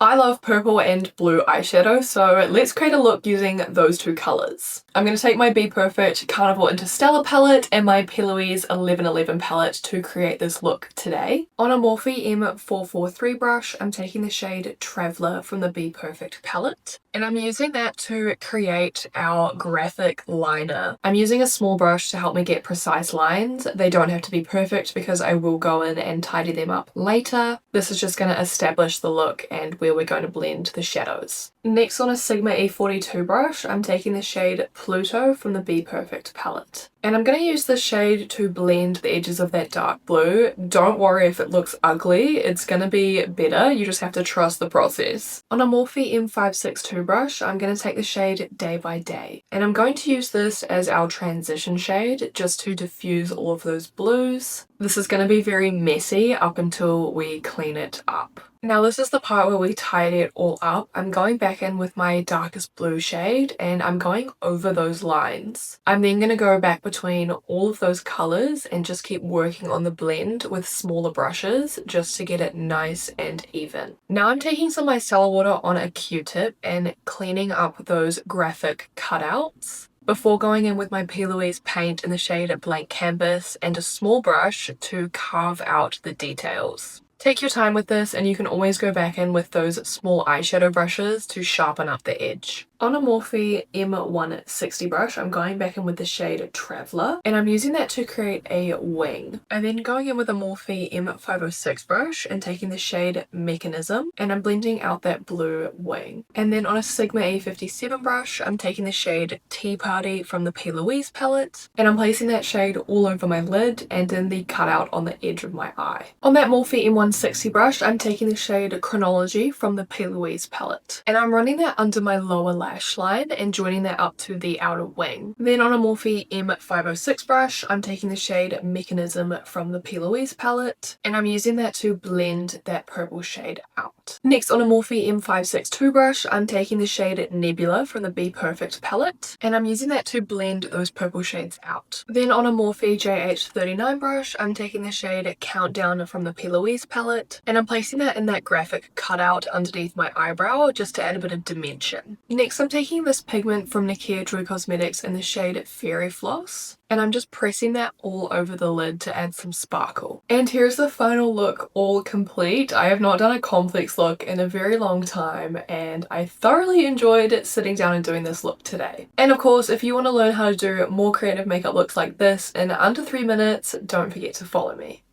I love purple and blue eyeshadow, so let's create a look using those two colours. I'm going to take my Be Perfect Carnival Interstellar palette and my P. Louise 1111 palette to create this look today. On a Morphe M443 brush, I'm taking the shade Traveller from the Be Perfect palette, and I'm using that to create our graphic liner. I'm using a small brush to help me get precise lines. They don't have to be perfect because I will go in and tidy them up later. This is just going to establish the look and where we're going to blend the shadows. Next, on a Sigma E42 brush, I'm taking the shade Pluto from the Be Perfect palette. And I'm going to use this shade to blend the edges of that dark blue. Don't worry if it looks ugly, it's going to be better, you just have to trust the process. On a Morphe M562 brush, I'm going to take the shade Day by Day. And I'm going to use this as our transition shade, just to diffuse all of those blues. This is going to be very messy up until we clean it up. Now this is the part where we tidy it all up. I'm going back in with my darkest blue shade and I'm going over those lines. I'm then going to go back between all of those colours and just keep working on the blend with smaller brushes just to get it nice and even. Now I'm taking some micellar water on a Q-tip and cleaning up those graphic cutouts before going in with my P. Louise paint in the shade Blank Canvas and a small brush to carve out the details. Take your time with this and you can always go back in with those small eyeshadow brushes to sharpen up the edge. On a Morphe M160 brush, I'm going back in with the shade Traveller and I'm using that to create a wing. I'm then going in with a Morphe M506 brush and taking the shade Mechanism and I'm blending out that blue wing. And then on a Sigma E57 brush, I'm taking the shade Tea Party from the P. Louise palette and I'm placing that shade all over my lid and in the cutout on the edge of my eye. On that Morphe M160 brush, I'm taking the shade Chronology from the P. Louise palette and I'm running that under my lower lash line and joining that up to the outer wing. Then on a Morphe M506 brush, I'm taking the shade Mechanism from the P. Louise palette and I'm using that to blend that purple shade out. Next, on a Morphe M562 brush, I'm taking the shade Nebula from the Be Perfect palette and I'm using that to blend those purple shades out. Then on a Morphe JH39 brush, I'm taking the shade Countdown from the P. Louise palette and I'm placing that in that graphic cutout underneath my eyebrow just to add a bit of dimension. Next, I'm taking this pigment from Nakia Drew Cosmetics in the shade Fairy Floss and I'm just pressing that all over the lid to add some sparkle. And here's the final look all complete. I have not done a complex look in a very long time and I thoroughly enjoyed sitting down and doing this look today. And of course, if you want to learn how to do more creative makeup looks like this in under 3 minutes, don't forget to follow me.